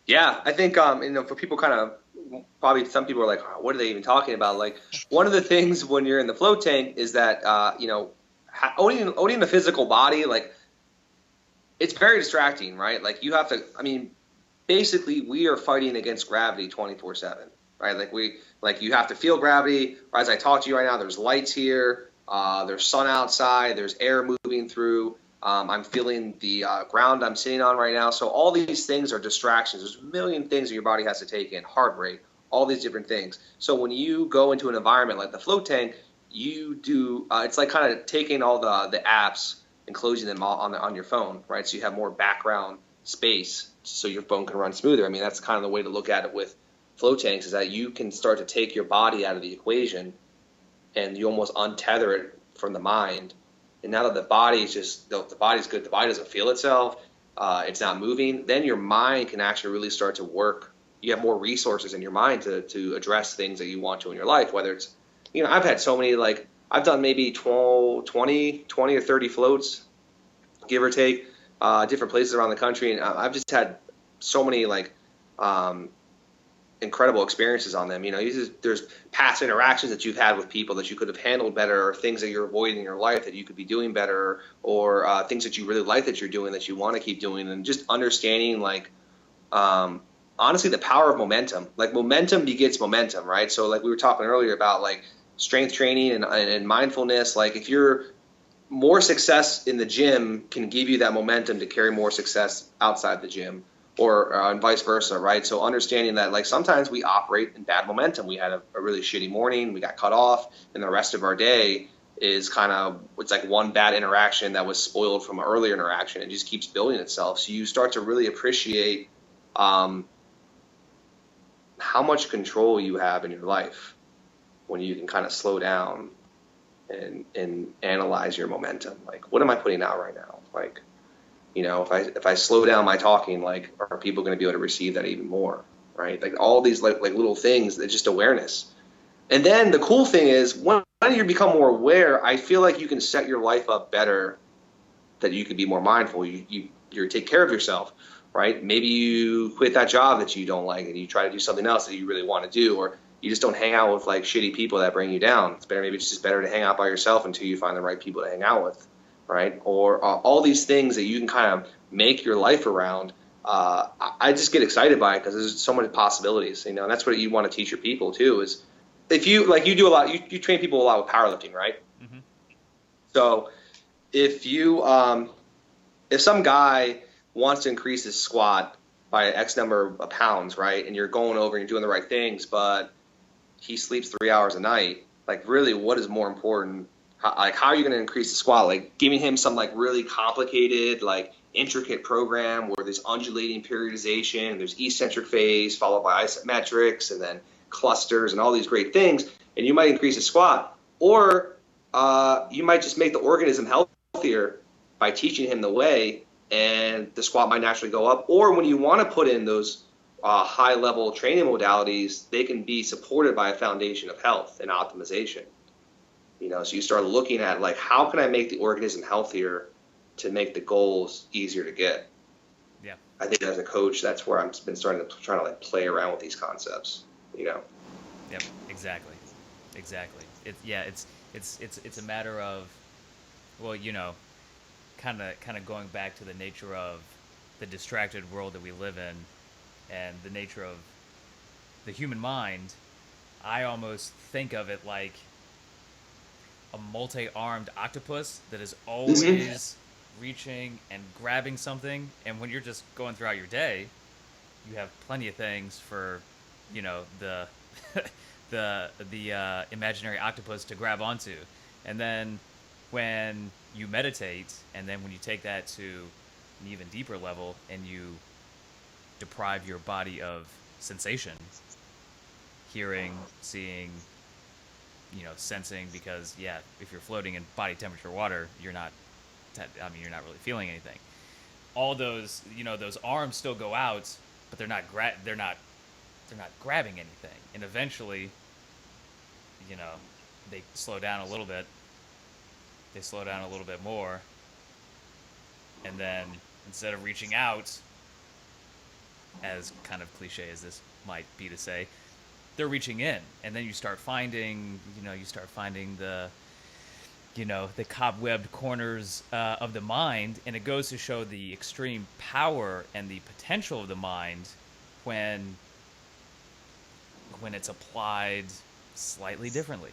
Yeah, I think for people kind of, probably some people are like, oh, what are they even talking about? Like, one of the things when you're in the float tank is that owning the physical body, like, it's very distracting, right? Like, you have to, basically we are fighting against gravity 24/7, right? Like you have to feel gravity. Or as I talk to you right now, there's lights here, there's sun outside, there's air moving through. I'm feeling the ground I'm sitting on right now. So all these things are distractions. There's a million things that your body has to take in, heart rate, all these different things. So when you go into an environment like the float tank, you do. It's like kind of taking all the apps and closing them all on your phone, right? So you have more background space, so your phone can run smoother. I mean, that's kind of the way to look at it with float tanks, is that you can start to take your body out of the equation, and you almost untether it from the mind. And now that the body's the body's good, the body doesn't feel itself, it's not moving, then your mind can actually really start to work. You have more resources in your mind to address things that you want to in your life, whether it's, I've had so many, like, I've done maybe 20 or 30 floats, give or take, different places around the country. And I've just had so many, like, incredible experiences on them. There's past interactions that you've had with people that you could have handled better, or things that you're avoiding in your life that you could be doing better, or things that you really like that you're doing that you want to keep doing. And just understanding, like, honestly, the power of momentum. Like, momentum begets momentum, right? So, like, we were talking earlier about, like, strength training and mindfulness. Like, if you're more success in the gym can give you that momentum to carry more success outside the gym, or and vice versa, right? So understanding that, like, sometimes we operate in bad momentum. We had a really shitty morning, we got cut off, and the rest of our day is it's like one bad interaction that was spoiled from an earlier interaction. It just keeps building itself. So you start to really appreciate how much control you have in your life when you can kind of slow down and analyze your momentum. Like, what am I putting out right now? Like, if I slow down my talking, like, are people going to be able to receive that even more, right? Like, all these like little things, it's just awareness. And then the cool thing is, when you become more aware, I feel like you can set your life up better, that you could be more mindful. You take care of yourself, right? Maybe you quit that job that you don't like and you try to do something else that you really want to do, or you just don't hang out with, like, shitty people that bring you down. It's better, maybe it's just better to hang out by yourself until you find the right people to hang out with, right? Or all these things that you can kind of make your life around. I just get excited by it because there's so many possibilities, and that's what you want to teach your people too. Is if you do a lot, you train people a lot with powerlifting, right? Mm-hmm. So if some guy wants to increase his squat by X number of pounds, right, and you're going over and you're doing the right things, but he sleeps 3 hours a night, like, really, what is more important? How are you going to increase the squat? Like, giving him some, like, really complicated, like, intricate program where there's undulating periodization, there's eccentric phase followed by isometrics, and then clusters and all these great things, and you might increase the squat. Or you might just make the organism healthier by teaching him the way, and the squat might naturally go up. Or when you want to put in those high-level training modalities, they can be supported by a foundation of health and optimization. So you start looking at, like, how can I make the organism healthier to make the goals easier to get?
Yeah.
I think as a coach, that's where I've been trying to like play around with these concepts. Yep.
Exactly. It's a matter of, well, kind of going back to the nature of the distracted world that we live in, and the nature of the human mind. I almost think of it like a multi-armed octopus that is always reaching and grabbing something. And when you're just going throughout your day, you have plenty of things for, the the imaginary octopus to grab onto. And then when you meditate, and then when you take that to an even deeper level, and you deprive your body of sensation, hearing, seeing, sensing, because if you're floating in body temperature water, you're not really feeling anything. All those, those arms still go out, but they're not grabbing anything. And eventually, they slow down a little bit. They slow down a little bit more. And then instead of reaching out, as kind of cliche as this might be to say, they're reaching in. And then you start finding the cobwebbed corners of the mind. And it goes to show the extreme power and the potential of the mind when it's applied slightly differently,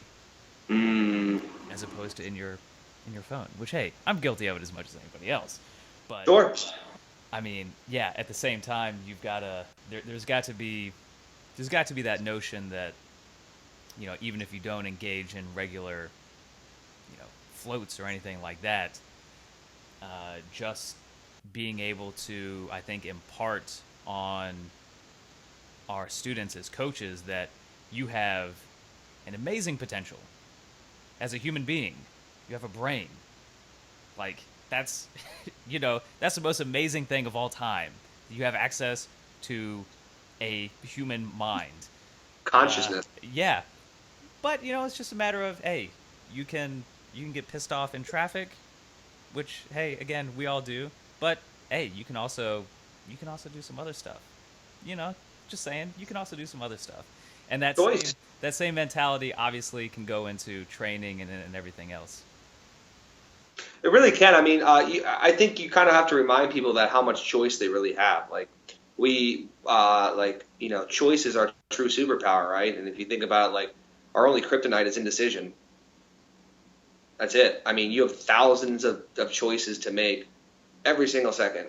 as opposed to in your phone. Which, hey, I'm guilty of it as much as anybody else. But
sure.
I mean, at the same time, you've got to. There's got to be that notion that, even if you don't engage in regular floats or anything like that. Just being able to, I think, impart on our students as coaches that you have an amazing potential as a human being. You have a brain. Like, that's, that's the most amazing thing of all time. You have access to a human mind.
Consciousness.
Yeah. But, it's just a matter of, hey, you can get pissed off in traffic, which, hey, again, we all do. But, hey, you can also do some other stuff. Just saying, you can also do some other stuff. And that same mentality obviously can go into training and everything else.
It really can. I mean, I think you kind of have to remind people that how much choice they really have. Like, choice is our true superpower, right? And if you think about it, like, our only kryptonite is indecision. That's it. I mean, you have thousands of choices to make every single second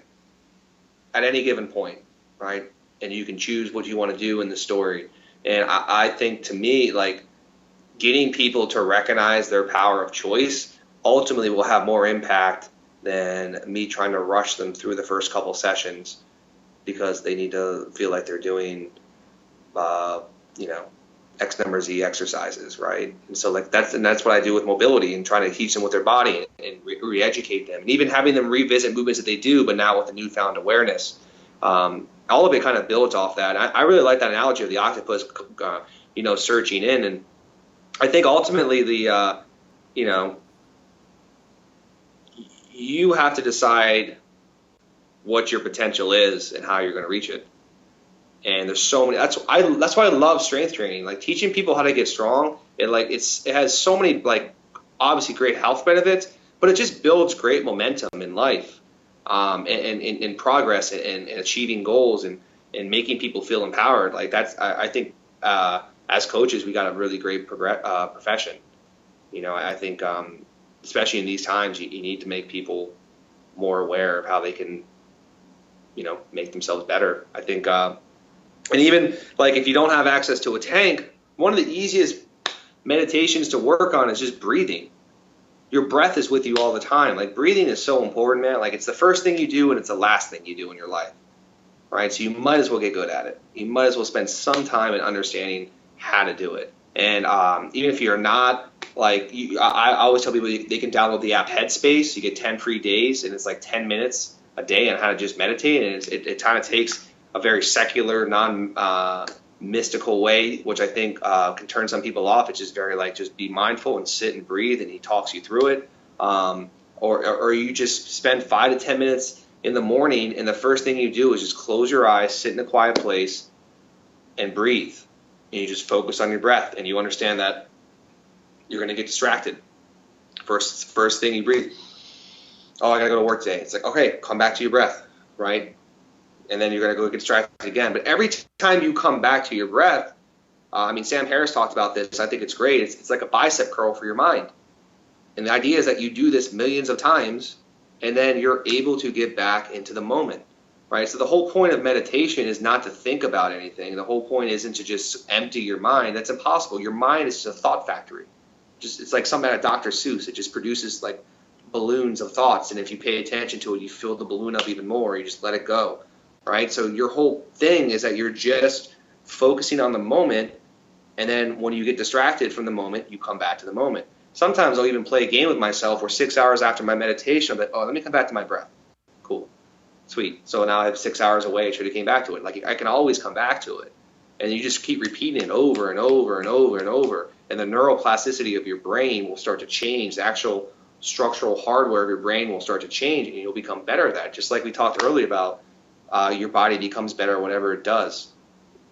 at any given point, right? And you can choose what you want to do in the story. And I think, to me, like, getting people to recognize their power of choice ultimately will have more impact than me trying to rush them through the first couple sessions because they need to feel like they're doing, X number Z exercises, right? And so, like, that's what I do with mobility and trying to teach them with their body and re-educate them, and even having them revisit movements that they do, but now with a newfound awareness. All of it kind of builds off that. I really like that analogy of the octopus, searching in, and I think ultimately you have to decide what your potential is and how you're going to reach it. And there's so many. That's why I love strength training. Like, teaching people how to get strong. It has so many, like, obviously great health benefits, but it just builds great momentum in life, and in progress and achieving goals and making people feel empowered. Like, that's I think as coaches we got a really great profession. I think especially in these times you need to make people more aware of how they can make themselves better. I think. And even, like, if you don't have access to a tank, one of the easiest meditations to work on is just breathing. Your breath is with you all the time. Like, breathing is so important, man. Like, it's the first thing you do and it's the last thing you do in your life, right? So you might as well get good at it. You might as well spend some time in understanding how to do it. And even if you're not, like, I always tell people they can download the app Headspace. You get 10 free days, and it's like 10 minutes a day on how to just meditate. And it kind of takes a very secular, non-mystical way, which I think can turn some people off. It's just very, like, just be mindful and sit and breathe, and he talks you through it. Or you just spend 5 to 10 minutes in the morning, and the first thing you do is just close your eyes, sit in a quiet place, and breathe. And you just focus on your breath, and you understand that you're going to get distracted. First thing you breathe. Oh, I got to go to work today. It's like, okay, come back to your breath, right? And then you're going to go get distracted again. But every time you come back to your breath, Sam Harris talked about this. I think it's great. It's like a bicep curl for your mind. And the idea is that you do this millions of times, and then you're able to get back into the moment, right? So the whole point of meditation is not to think about anything. The whole point isn't to just empty your mind. That's impossible. Your mind is just a thought factory. It's like something out of Dr. Seuss. It just produces, like, balloons of thoughts. And if you pay attention to it, you fill the balloon up even more. You just let it go. Right? So your whole thing is that you're just focusing on the moment, and then when you get distracted from the moment, you come back to the moment. Sometimes I'll even play a game with myself where 6 hours after my meditation, I'm like, let me come back to my breath. Cool. Sweet. So now I have 6 hours away. I should have came back to it. Like, I can always come back to it. And you just keep repeating it over and over and over and over. And the neuroplasticity of your brain will start to change. The actual structural hardware of your brain will start to change, and you'll become better at that. Just like we talked earlier about, your body becomes better at whatever it does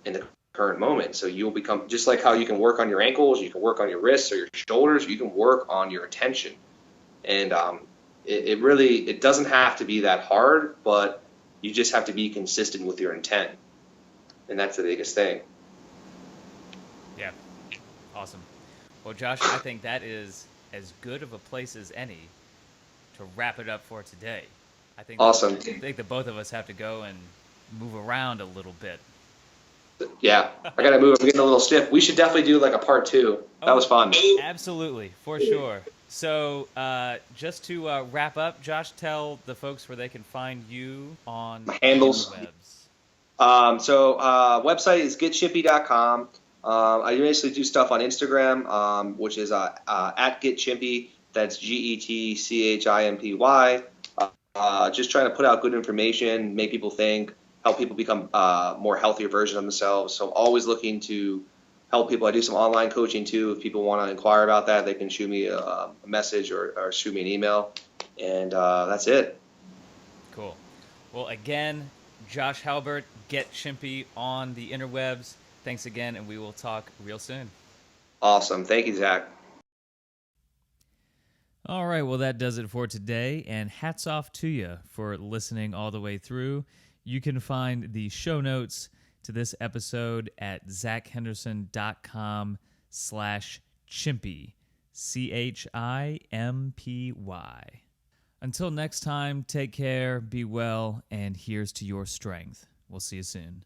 in the current moment. So you'll become, just like how you can work on your ankles, you can work on your wrists or your shoulders, you can work on your attention. And it doesn't have to be that hard, but you just have to be consistent with your intent. And that's the biggest thing.
Yeah. Awesome. Well, Josh, I think that is as good of a place as any to wrap it up for today. I think
awesome.
I think that both of us have to go and move around a little bit.
Yeah, I gotta move. I'm getting a little stiff. We should definitely do, like, a part 2. That was fun.
Absolutely, for sure. So just to wrap up, Josh, tell the folks where they can find you on
My
the
handles.
interwebs.
Website is getchimpy.com. I basically do stuff on Instagram, which is at getchimpy. That's GETCHIMPY. Just trying to put out good information, make people think, help people become more healthier versions of themselves. So always looking to help people. I do some online coaching too. If people want to inquire about that, they can shoot me a message or shoot me an email. And that's it.
Cool. Well, again, Josh Halbert, Get Chimpy on the interwebs. Thanks again, and we will talk real soon.
Awesome. Thank you, Zach.
All right, well, that does it for today, and hats off to you for listening all the way through. You can find the show notes to this episode at zachhenderson.com/chimpy, CHIMPY. Until next time, take care, be well, and here's to your strength. We'll see you soon.